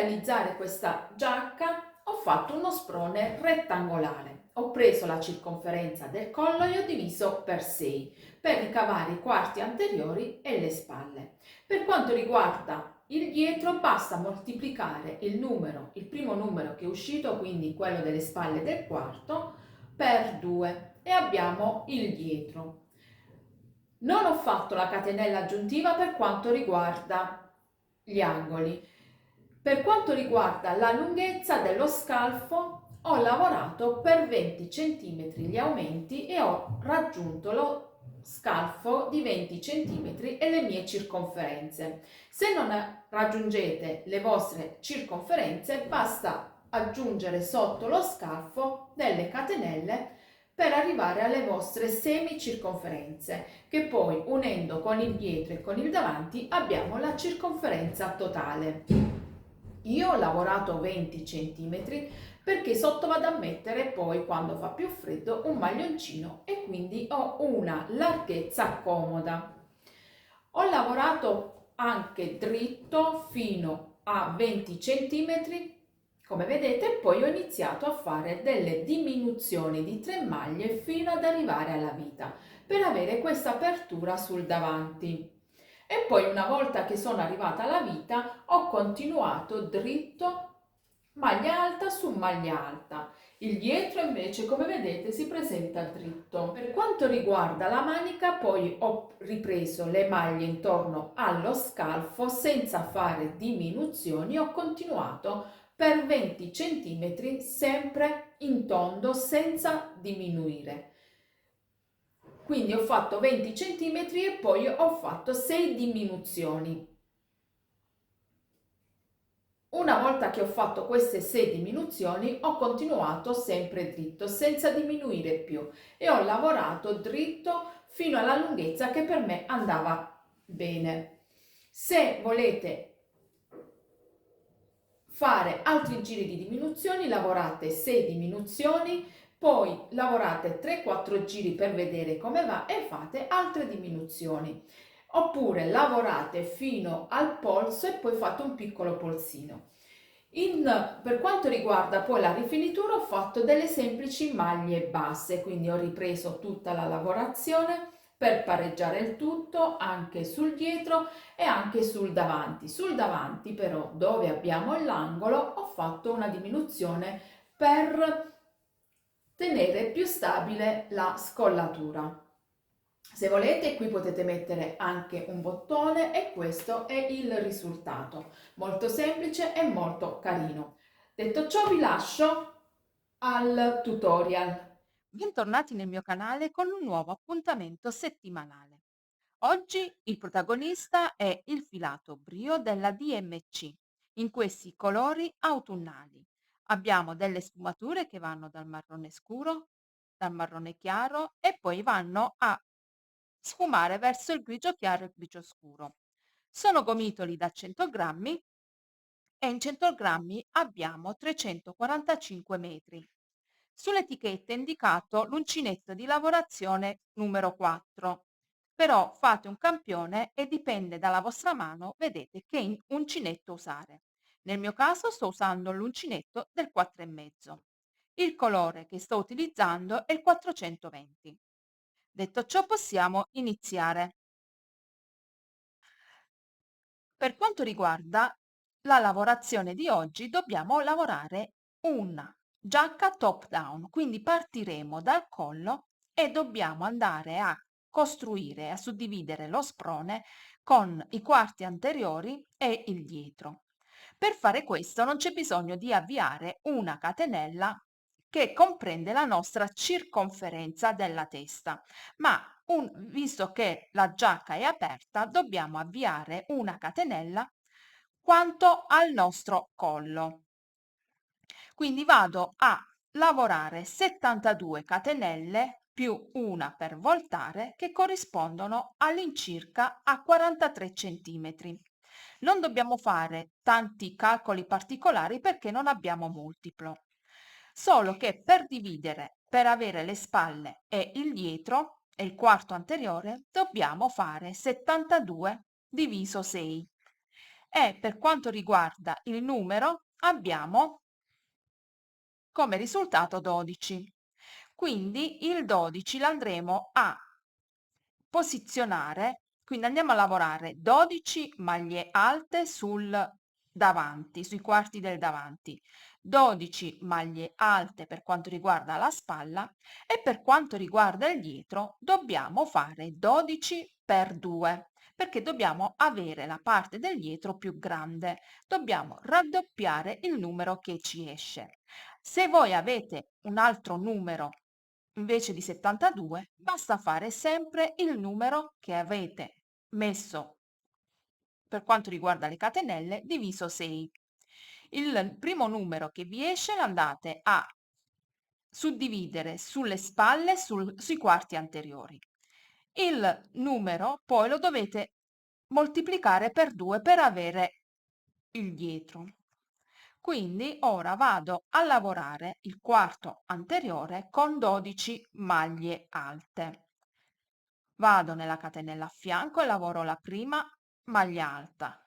realizzare questa giacca ho fatto uno sprone rettangolare. Ho preso la circonferenza del collo e ho diviso per 6 per ricavare i quarti anteriori e le spalle. Per quanto riguarda il dietro basta moltiplicare il primo numero che è uscito, quindi quello delle spalle del quarto, per 2 e abbiamo il dietro. Non ho fatto la catenella aggiuntiva per quanto riguarda gli angoli. Per quanto riguarda la lunghezza dello scalfo, ho lavorato per 20 cm gli aumenti e ho raggiunto lo scalfo di 20 cm e le mie circonferenze. Se non raggiungete le vostre circonferenze, basta aggiungere sotto lo scalfo delle catenelle per arrivare alle vostre semicirconferenze, che poi unendo con il dietro e con il davanti abbiamo la circonferenza totale. Io ho lavorato 20 cm perché sotto vado a mettere poi, quando fa più freddo, un maglioncino e quindi ho una larghezza comoda. Ho lavorato anche dritto fino a 20 cm, come vedete, e poi ho iniziato a fare delle diminuzioni di 3 maglie fino ad arrivare alla vita per avere questa apertura sul davanti. E poi una volta che sono arrivata alla vita ho continuato dritto, maglia alta su maglia alta. Il dietro invece, come vedete, si presenta dritto. Per quanto riguarda la manica, poi ho ripreso le maglie intorno allo scalfo senza fare diminuzioni, ho continuato per 20 cm sempre in tondo senza diminuire. Quindi ho fatto 20 cm e poi ho fatto 6 diminuzioni. Una volta che ho fatto queste 6 diminuzioni ho continuato sempre dritto senza diminuire più e ho lavorato dritto fino alla lunghezza che per me andava bene. Se volete fare altri giri di diminuzioni, lavorate 6 diminuzioni, poi lavorate 3-4 giri per vedere come va e fate altre diminuzioni. Oppure lavorate fino al polso e poi fate un piccolo polsino. Per quanto riguarda poi la rifinitura, ho fatto delle semplici maglie basse, quindi ho ripreso tutta la lavorazione per pareggiare il tutto anche sul dietro e anche sul davanti. Sul davanti però, dove abbiamo l'angolo, ho fatto una diminuzione per tenere più stabile la scollatura. Se volete, qui potete mettere anche un bottone e questo è il risultato. Molto semplice e molto carino. Detto ciò, vi lascio al tutorial. Bentornati nel mio canale con un nuovo appuntamento settimanale. Oggi il protagonista è il filato brio della DMC in questi colori autunnali. Abbiamo delle sfumature che vanno dal marrone scuro, dal marrone chiaro e poi vanno a sfumare verso il grigio chiaro e il grigio scuro. Sono gomitoli da 100 grammi e in 100 grammi abbiamo 345 metri. Sull'etichetta è indicato l'uncinetto di lavorazione numero 4, però fate un campione e dipende dalla vostra mano, vedete che uncinetto usare. Nel mio caso sto usando l'uncinetto del 4,5. Il colore che sto utilizzando è il 420. Detto ciò possiamo iniziare. Per quanto riguarda la lavorazione di oggi, dobbiamo lavorare una giacca top down, quindi partiremo dal collo e dobbiamo andare a costruire, a suddividere lo sprone con i quarti anteriori e il dietro. Per fare questo non c'è bisogno di avviare una catenella che comprende la nostra circonferenza della testa, ma visto che la giacca è aperta, dobbiamo avviare una catenella quanto al nostro collo. Quindi vado a lavorare 72 catenelle più una per voltare che corrispondono all'incirca a 43 centimetri. Non dobbiamo fare tanti calcoli particolari perché non abbiamo multiplo. Solo che per dividere, per avere le spalle e il dietro e il quarto anteriore, dobbiamo fare 72 diviso 6. e per quanto riguarda il numero abbiamo come risultato 12. Quindi il 12 l'andremo a posizionare, quindi andiamo a lavorare 12 maglie alte sul davanti, sui quarti del davanti, 12 maglie alte per quanto riguarda la spalla e per quanto riguarda il dietro dobbiamo fare 12 per 2 perché dobbiamo avere la parte del dietro più grande, dobbiamo raddoppiare il numero che ci esce. Se voi avete un altro numero invece di 72, basta fare sempre il numero che avete messo per quanto riguarda le catenelle diviso 6. Il primo numero che vi esce l'andate a suddividere sulle spalle sui quarti anteriori. Il numero poi lo dovete moltiplicare per 2 per avere il dietro. Quindi ora vado a lavorare il quarto anteriore con 12 maglie alte. Vado nella catenella a fianco e lavoro la prima maglia alta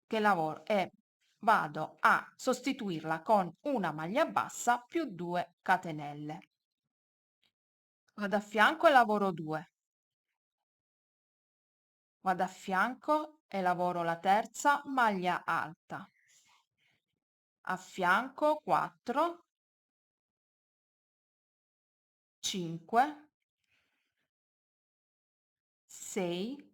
che lavoro e vado a sostituirla con una maglia bassa più 2 catenelle. Vado a fianco e lavoro 2. Vado a fianco e lavoro la terza maglia alta. A fianco 4, 5, 6,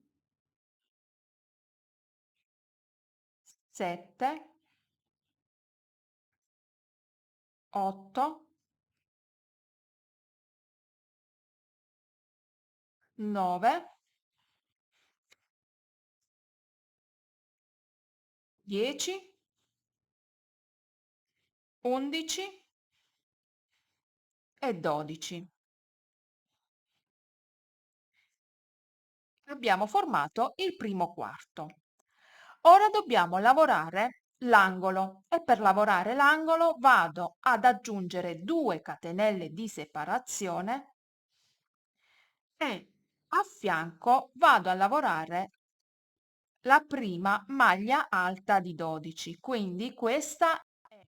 7, 8, 9, 10, 11 e 12. Abbiamo formato il primo quarto. Ora dobbiamo lavorare l'angolo e per lavorare l'angolo vado ad aggiungere 2 catenelle di separazione e a fianco vado a lavorare la prima maglia alta di 12. Quindi questa è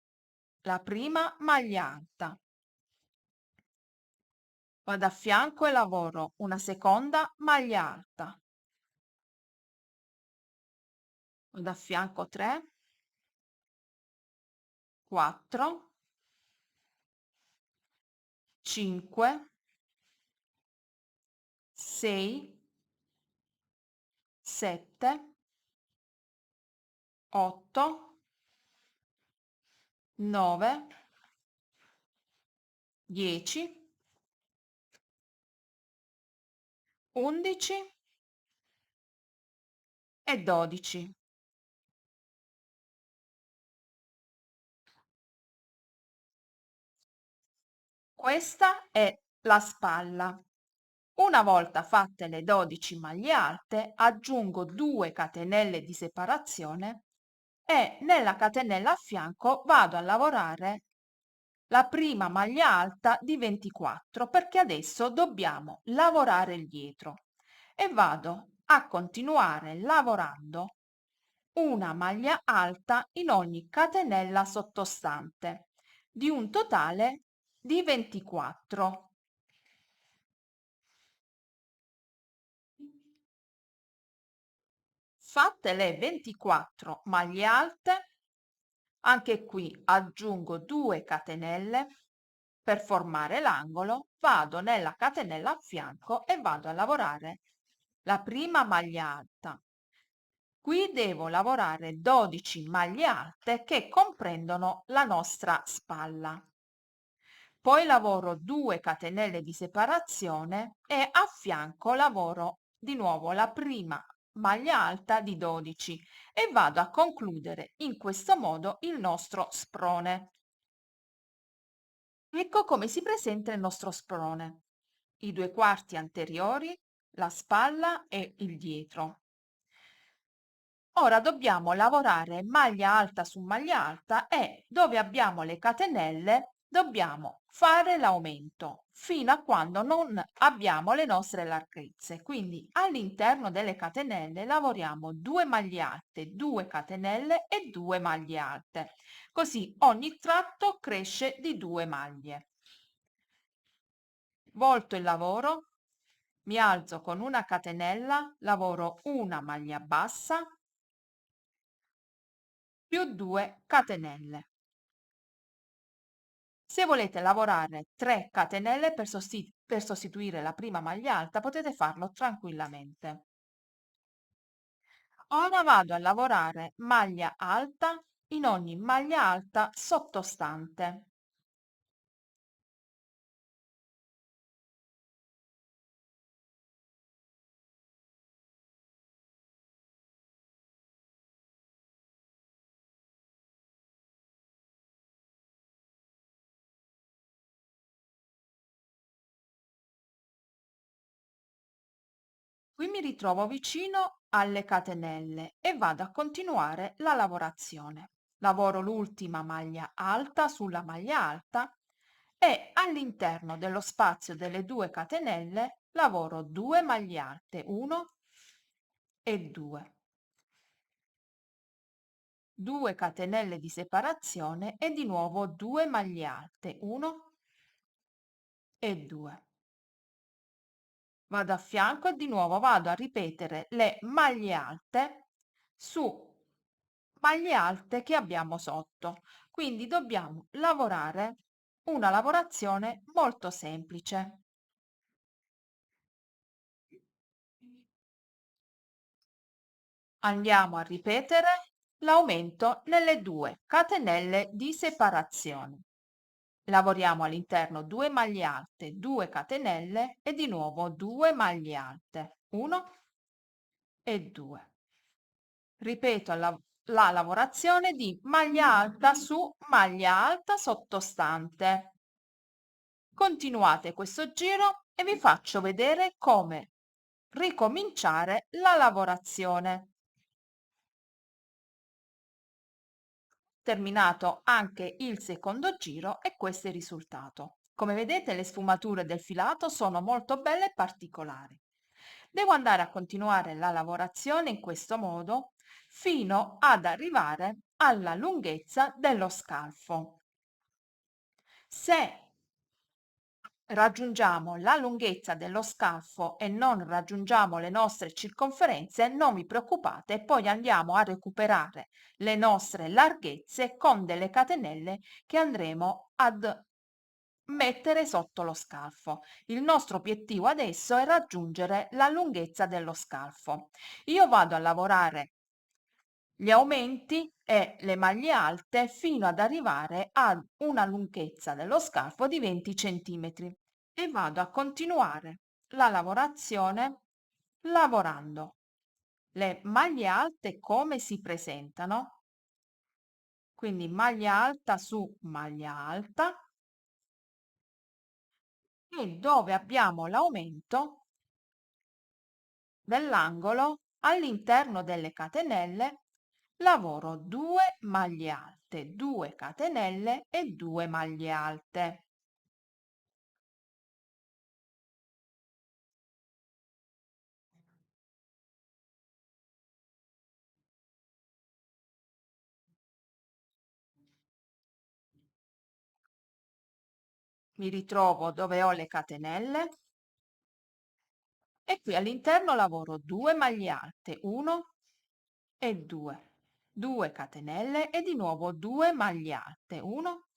la prima maglia alta. Vado a fianco e lavoro una seconda maglia alta. Vado a fianco 3, 4, 5, 6, 7, 8, 9, 10, 11 e 12. Questa è la spalla. Una volta fatte le 12 maglie alte, aggiungo 2 catenelle di separazione e nella catenella a fianco vado a lavorare la prima maglia alta di 24 perché adesso dobbiamo lavorare il dietro e vado a continuare lavorando una maglia alta in ogni catenella sottostante di un totale di 24. Fatte le 24 maglie alte, anche qui aggiungo 2 catenelle per formare l'angolo, vado nella catenella a fianco e vado a lavorare la prima maglia alta. Qui devo lavorare 12 maglie alte che comprendono la nostra spalla. Poi lavoro 2 catenelle di separazione e a fianco lavoro di nuovo la prima maglia alta di 12 e vado a concludere in questo modo il nostro sprone. Ecco come si presenta il nostro sprone. I 2 quarti anteriori, la spalla e il dietro. Ora dobbiamo lavorare maglia alta su maglia alta e dove abbiamo le catenelle dobbiamo fare l'aumento fino a quando non abbiamo le nostre larghezze. Quindi all'interno delle catenelle lavoriamo 2 maglie alte, 2 catenelle e 2 maglie alte. Così ogni tratto cresce di 2 maglie. Volto il lavoro, mi alzo con una catenella, lavoro una maglia bassa più 2 catenelle. Se volete lavorare 3 catenelle per sostituire la prima maglia alta, potete farlo tranquillamente. Ora vado a lavorare maglia alta in ogni maglia alta sottostante. Qui mi ritrovo vicino alle catenelle e vado a continuare la lavorazione. Lavoro l'ultima maglia alta sulla maglia alta e all'interno dello spazio delle 2 catenelle lavoro 2 maglie alte, 1 e 2. 2 catenelle di separazione e di nuovo 2 maglie alte, 1 e 2. Vado a fianco e di nuovo vado a ripetere le maglie alte su maglie alte che abbiamo sotto. Quindi dobbiamo lavorare una lavorazione molto semplice. Andiamo a ripetere l'aumento nelle 2 catenelle di separazione. Lavoriamo all'interno 2 maglie alte, 2 catenelle e di nuovo 2 maglie alte, 1 e 2. Ripeto la lavorazione di maglia alta su maglia alta sottostante. Continuate questo giro e vi faccio vedere come ricominciare la lavorazione. Terminato anche il secondo giro e questo è il risultato. Come vedete le sfumature del filato sono molto belle e particolari. Devo andare a continuare la lavorazione in questo modo fino ad arrivare alla lunghezza dello scalfo. Se raggiungiamo la lunghezza dello scalfo e non raggiungiamo le nostre circonferenze, non vi preoccupate, poi andiamo a recuperare le nostre larghezze con delle catenelle che andremo ad mettere sotto lo scalfo. Il nostro obiettivo adesso è raggiungere la lunghezza dello scalfo. Io vado a lavorare gli aumenti e le maglie alte fino ad arrivare ad una lunghezza dello scalfo di 20 centimetri e vado a continuare la lavorazione lavorando le maglie alte come si presentano, quindi maglia alta su maglia alta e dove abbiamo l'aumento dell'angolo all'interno delle catenelle lavoro 2 maglie alte, 2 catenelle e 2 maglie alte. Mi ritrovo dove ho le catenelle e qui all'interno lavoro 2 maglie alte, 1 e 2, 2 catenelle e di nuovo 2 maglie alte, 1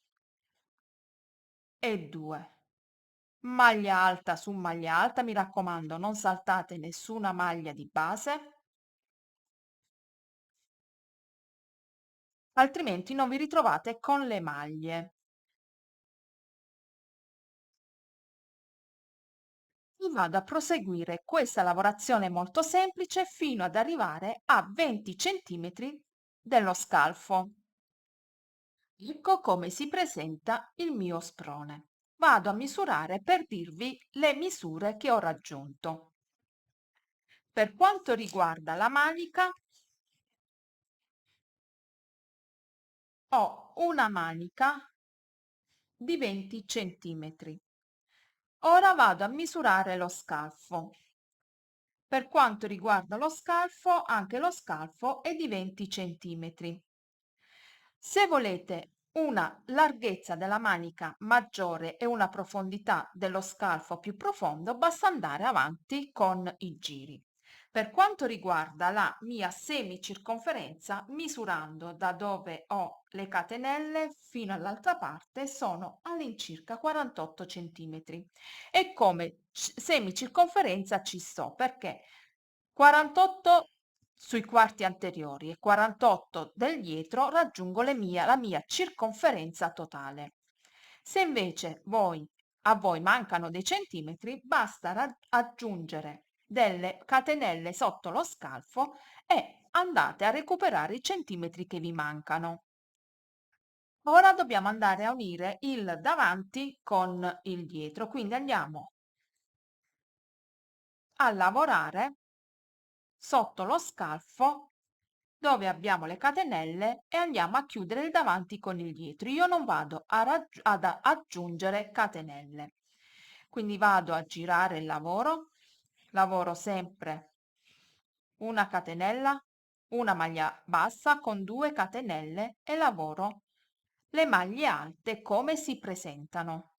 e 2. Maglia alta su maglia alta, mi raccomando, non saltate nessuna maglia di base, altrimenti non vi ritrovate con le maglie. E vado a proseguire questa lavorazione molto semplice fino ad arrivare a 20 centimetri dello scalfo. Ecco come si presenta il mio sprone. Vado a misurare per dirvi le misure che ho raggiunto. Per quanto riguarda la manica, ho una manica di 20 centimetri. Ora vado a misurare lo scalfo. Per quanto riguarda lo scalfo, anche lo scalfo è di 20 centimetri. Se volete una larghezza della manica maggiore e una profondità dello scalfo più profondo, basta andare avanti con i giri. Per quanto riguarda la mia semicirconferenza, misurando da dove ho le catenelle fino all'altra parte, sono all'incirca 48 centimetri. E come semicirconferenza ci sto perché 48 sui quarti anteriori e 48 del dietro raggiungo la mia circonferenza totale. Se invece a voi mancano dei centimetri, basta aggiungere delle catenelle sotto lo scalfo e andate a recuperare i centimetri che vi mancano. Ora dobbiamo andare a unire il davanti con il dietro, quindi andiamo a lavorare sotto lo scalfo dove abbiamo le catenelle e andiamo a chiudere il davanti con il dietro. Io non vado ad aggiungere catenelle, quindi vado a girare il lavoro, lavoro sempre una catenella, una maglia bassa con 2 catenelle e lavoro le maglie alte come si presentano.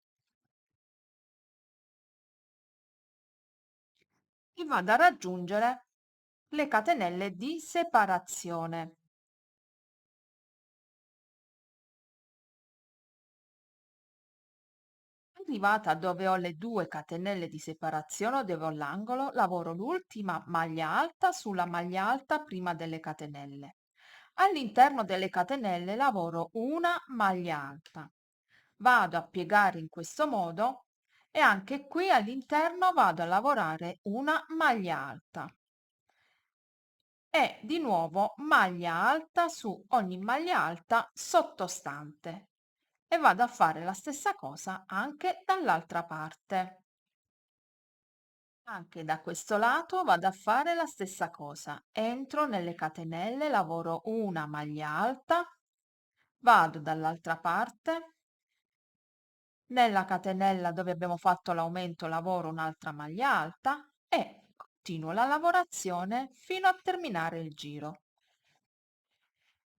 E vado a raggiungere le catenelle di separazione. Arrivata dove ho le 2 catenelle di separazione, dove ho l'angolo, lavoro l'ultima maglia alta sulla maglia alta prima delle catenelle. All'interno delle catenelle lavoro una maglia alta. Vado a piegare in questo modo e anche qui all'interno vado a lavorare una maglia alta. E di nuovo maglia alta su ogni maglia alta sottostante e vado a fare la stessa cosa anche dall'altra parte. Anche da questo lato vado a fare la stessa cosa. Entro nelle catenelle, lavoro una maglia alta, vado dall'altra parte, nella catenella dove abbiamo fatto l'aumento lavoro un'altra maglia alta e continuo la lavorazione fino a terminare il giro.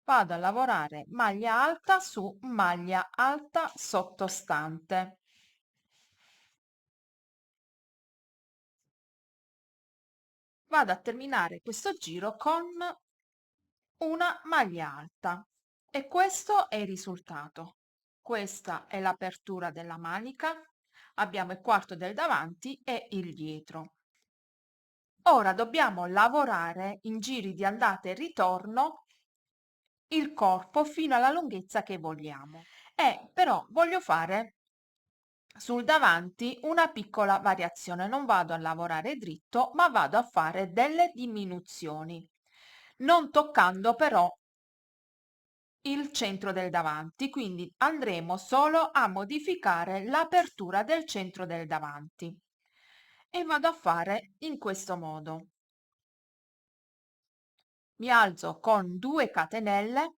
Vado a lavorare maglia alta su maglia alta sottostante. Vado a terminare questo giro con una maglia alta e questo è il risultato. Questa è l'apertura della manica, abbiamo il quarto del davanti e il dietro. Ora dobbiamo lavorare in giri di andata e ritorno il corpo fino alla lunghezza che vogliamo. Però voglio fare sul davanti una piccola variazione, non vado a lavorare dritto, ma vado a fare delle diminuzioni, non toccando però il centro del davanti, quindi andremo solo a modificare l'apertura del centro del davanti e vado a fare in questo modo. Mi alzo con 2 catenelle,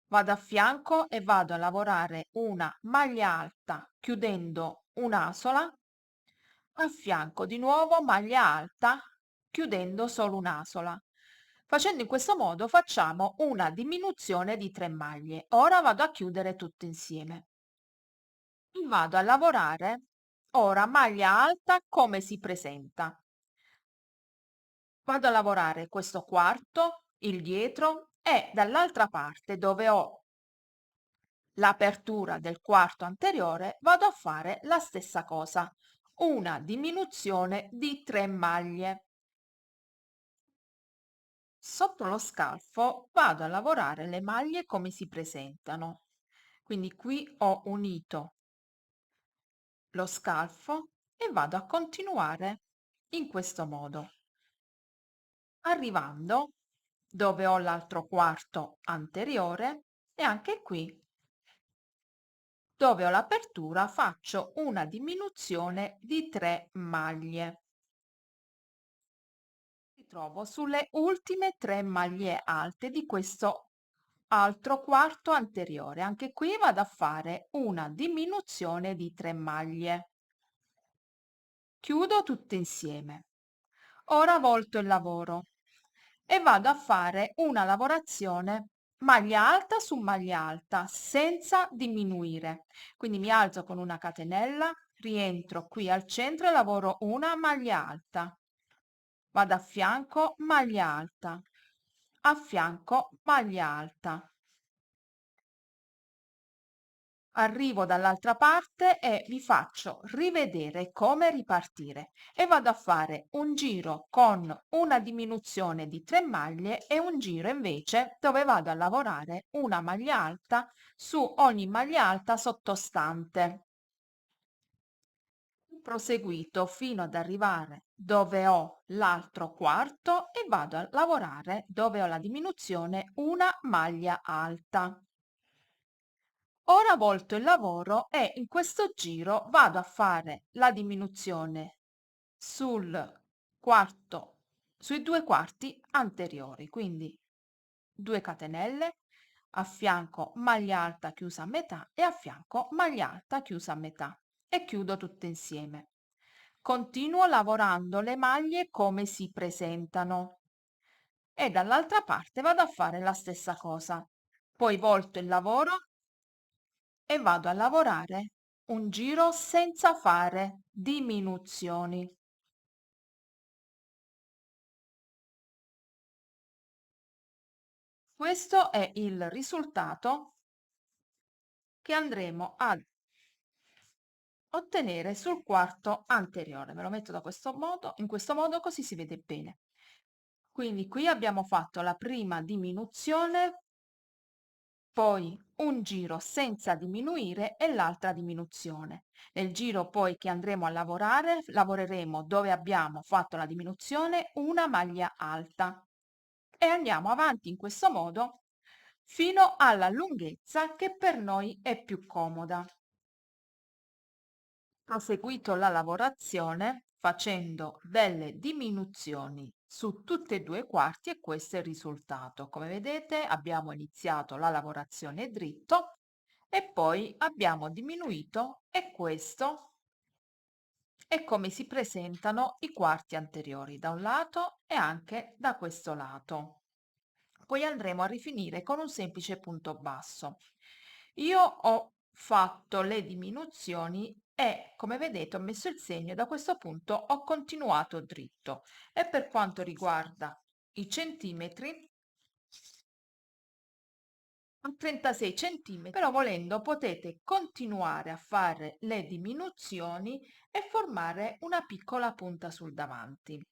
vado a fianco e vado a lavorare una maglia alta chiudendo un'asola, a fianco di nuovo maglia alta chiudendo solo un'asola. Facendo in questo modo facciamo una diminuzione di 3 maglie. Ora vado a chiudere tutto insieme. Vado a lavorare ora maglia alta come si presenta. Vado a lavorare questo quarto, il dietro e dall'altra parte dove ho l'apertura del quarto anteriore vado a fare la stessa cosa, una diminuzione di 3 maglie. Sotto lo scalfo vado a lavorare le maglie come si presentano. Quindi qui ho unito lo scalfo e vado a continuare in questo modo, arrivando dove ho l'altro quarto anteriore e anche qui dove ho l'apertura faccio una diminuzione di 3 maglie. Mi trovo sulle ultime 3 maglie alte di questo altro quarto anteriore. Anche qui vado a fare una diminuzione di 3 maglie. Chiudo tutte insieme. Ora volto il lavoro e vado a fare una lavorazione maglia alta su maglia alta senza diminuire. Quindi mi alzo con una catenella, rientro qui al centro e lavoro una maglia alta. Vado a fianco, maglia alta, a fianco, maglia alta. Arrivo dall'altra parte e vi faccio rivedere come ripartire e vado a fare un giro con una diminuzione di 3 maglie e un giro invece dove vado a lavorare una maglia alta su ogni maglia alta sottostante. Proseguito fino ad arrivare dove ho l'altro quarto e vado a lavorare dove ho la diminuzione una maglia alta. Ora volto il lavoro e in questo giro vado a fare la diminuzione sul quarto, sui 2 quarti anteriori, quindi 2 catenelle, a fianco maglia alta chiusa a metà e a fianco maglia alta chiusa a metà e chiudo tutte insieme. Continuo lavorando le maglie come si presentano e dall'altra parte vado a fare la stessa cosa. Poi volto il lavoro e vado a lavorare un giro senza fare diminuzioni. Questo è il risultato che andremo ad ottenere sul quarto anteriore. Me lo metto da questo modo, in questo modo così si vede bene. Quindi qui abbiamo fatto la prima diminuzione, poi un giro senza diminuire e l'altra diminuzione. Nel giro poi che andremo a lavorare, lavoreremo dove abbiamo fatto la diminuzione una maglia alta e andiamo avanti in questo modo fino alla lunghezza che per noi è più comoda. Proseguito la lavorazione facendo delle diminuzioni su tutte e 2 i quarti e questo è il risultato. Come vedete abbiamo iniziato la lavorazione dritto e poi abbiamo diminuito e questo è come si presentano i quarti anteriori da un lato e anche da questo lato. Poi andremo a rifinire con un semplice punto basso. Io ho fatto le diminuzioni e come vedete ho messo il segno e da questo punto ho continuato dritto e per quanto riguarda i centimetri a 36 centimetri, però volendo potete continuare a fare le diminuzioni e formare una piccola punta sul davanti.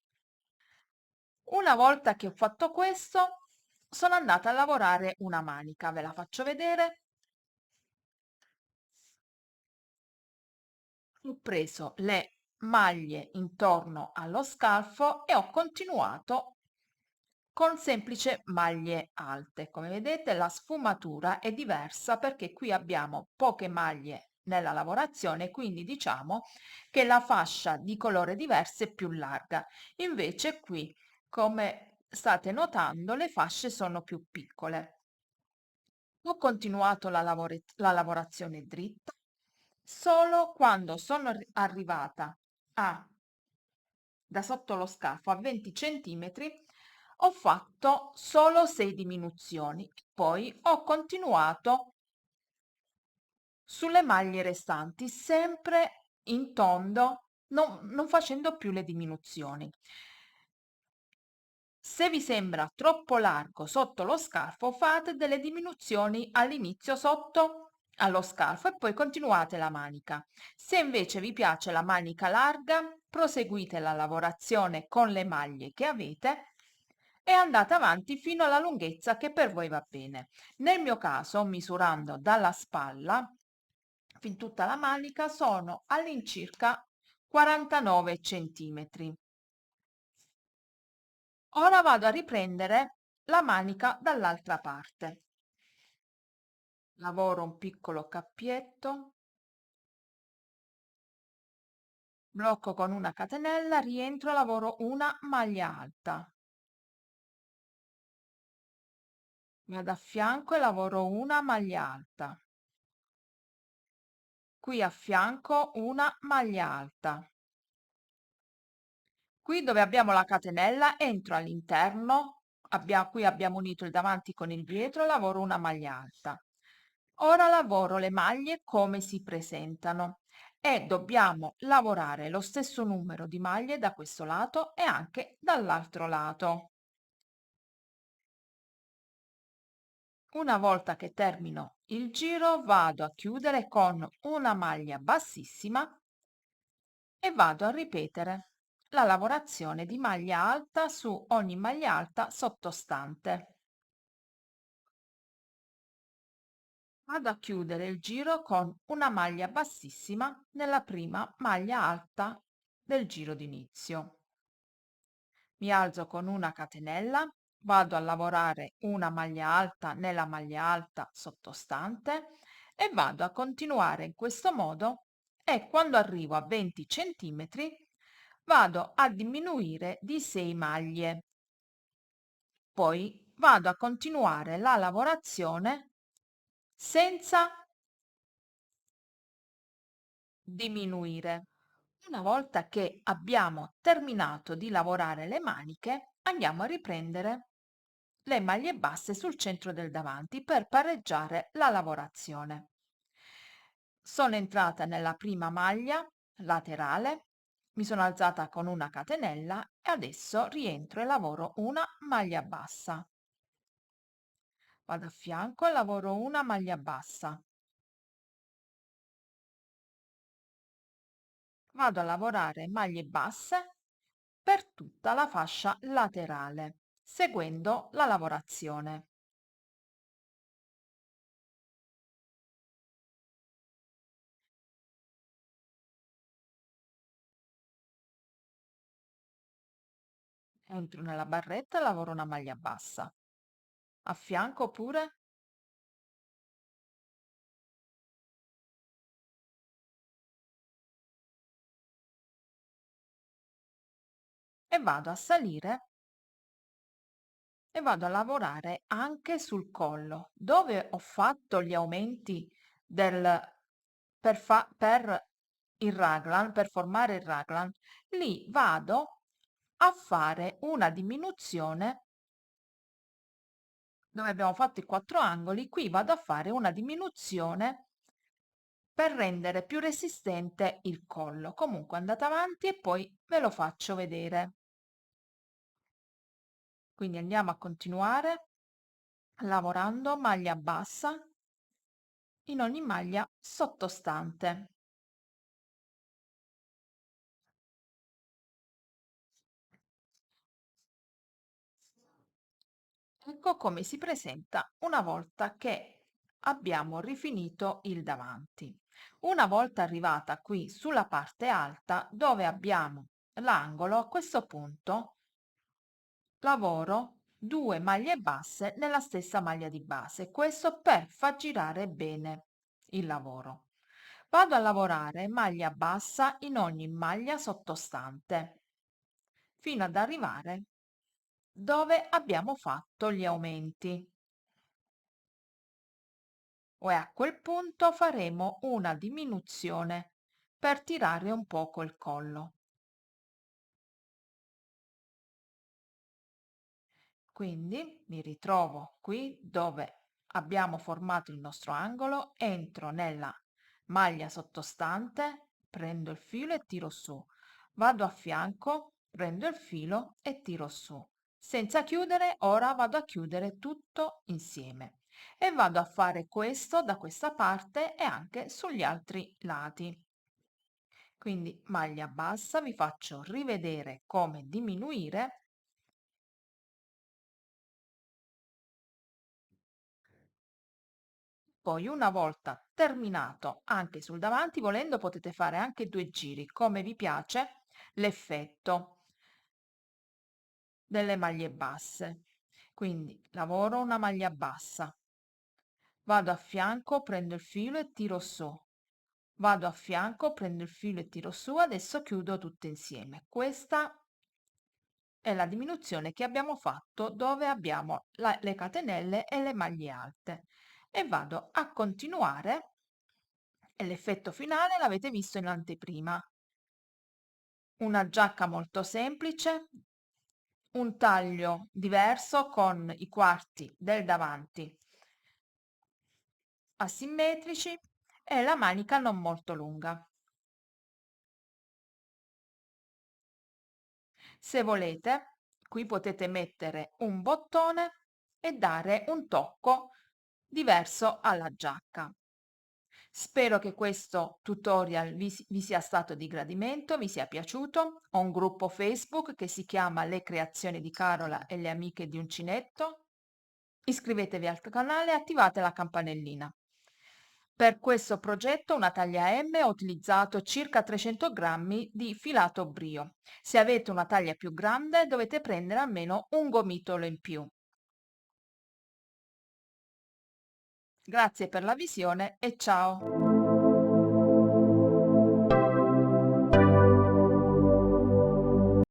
Una volta che ho fatto questo, sono andata a lavorare una manica, ve la faccio vedere. Ho preso le maglie intorno allo scalfo e ho continuato con semplice maglie alte. Come vedete la sfumatura è diversa perché qui abbiamo poche maglie nella lavorazione, quindi diciamo che la fascia di colore diverso è più larga. Invece qui, come state notando, le fasce sono più piccole. Ho continuato la lavorazione dritta solo quando sono arrivata a da sotto lo scafo a 20 centimetri ho fatto solo 6 diminuzioni, poi ho continuato sulle maglie restanti, sempre in tondo, non facendo più le diminuzioni. Se vi sembra troppo largo sotto lo scalfo, fate delle diminuzioni all'inizio sotto allo scalfo e poi continuate la manica. Se invece vi piace la manica larga, proseguite la lavorazione con le maglie che avete e andate avanti fino alla lunghezza che per voi va bene. Nel mio caso, misurando dalla spalla fin tutta la manica, sono all'incirca 49 centimetri. Ora vado a riprendere la manica dall'altra parte. Lavoro un piccolo cappietto, blocco con una catenella, rientro, lavoro una maglia alta, Vado a fianco e lavoro una maglia alta. Qui a fianco una maglia alta. Qui dove abbiamo la catenella entro all'interno, qui abbiamo unito il davanti con il dietro, lavoro una maglia alta. Ora lavoro le maglie come si presentano e dobbiamo lavorare lo stesso numero di maglie da questo lato e anche dall'altro lato. Una volta che termino il giro vado a chiudere con una maglia bassissima e vado a ripetere la lavorazione di maglia alta su ogni maglia alta sottostante. Vado a chiudere il giro con una maglia bassissima nella prima maglia alta del giro d'inizio. Mi alzo con una catenella, vado a lavorare una maglia alta nella maglia alta sottostante e vado a continuare in questo modo e quando arrivo a 20 centimetri vado a diminuire di 6 maglie. Poi vado a continuare la lavorazione senza diminuire. Una volta che abbiamo terminato di lavorare le maniche, andiamo a riprendere le maglie basse sul centro del davanti per pareggiare la lavorazione. Sono entrata nella prima maglia laterale, mi sono alzata con una catenella e adesso rientro e lavoro una maglia bassa. Vado a fianco e lavoro una maglia bassa. Vado a lavorare maglie basse per tutta la fascia laterale, seguendo la lavorazione. Entro nella barretta e lavoro una maglia bassa. A fianco pure e vado a salire e vado a lavorare anche sul collo, dove ho fatto gli aumenti per il raglan, per formare il raglan, lì vado a fare una diminuzione dove abbiamo fatto i 4 angoli, qui vado a fare una diminuzione per rendere più resistente il collo. Comunque andate avanti e poi ve lo faccio vedere. Quindi andiamo a continuare lavorando maglia bassa in ogni maglia sottostante. Ecco come si presenta una volta che abbiamo rifinito il davanti. Una volta arrivata qui sulla parte alta dove abbiamo l'angolo, a questo punto lavoro 2 maglie basse nella stessa maglia di base, questo per far girare bene il lavoro. Vado a lavorare maglia bassa in ogni maglia sottostante fino ad arrivare dove abbiamo fatto gli aumenti. E a quel punto faremo una diminuzione per tirare un poco il collo. Quindi mi ritrovo qui dove abbiamo formato il nostro angolo, entro nella maglia sottostante, prendo il filo e tiro su, vado a fianco, prendo il filo e tiro su. Senza chiudere, ora vado a chiudere tutto insieme e vado a fare questo da questa parte e anche sugli altri lati. Quindi maglia bassa, vi faccio rivedere come diminuire. Poi una volta terminato anche sul davanti, volendo potete fare anche 2 giri, come vi piace l'effetto delle maglie basse. Quindi lavoro una maglia bassa, vado a fianco, prendo il filo e tiro su, vado a fianco, prendo il filo e tiro su, adesso chiudo tutte insieme. Questa è la diminuzione che abbiamo fatto dove abbiamo le catenelle e le maglie alte. E vado a continuare e l'effetto finale l'avete visto in anteprima. Una giacca molto semplice, un taglio diverso con i quarti del davanti asimmetrici e la manica non molto lunga. Se volete, qui potete mettere un bottone e dare un tocco diverso alla giacca. Spero che questo tutorial vi sia stato di gradimento, vi sia piaciuto. Ho un gruppo Facebook che si chiama Le creazioni di Carola e le amiche di uncinetto. Iscrivetevi al canale e attivate la campanellina. Per questo progetto, una taglia M, ho utilizzato circa 300 grammi di filato brio. Se avete una taglia più grande, dovete prendere almeno un gomitolo in più. Grazie per la visione e ciao!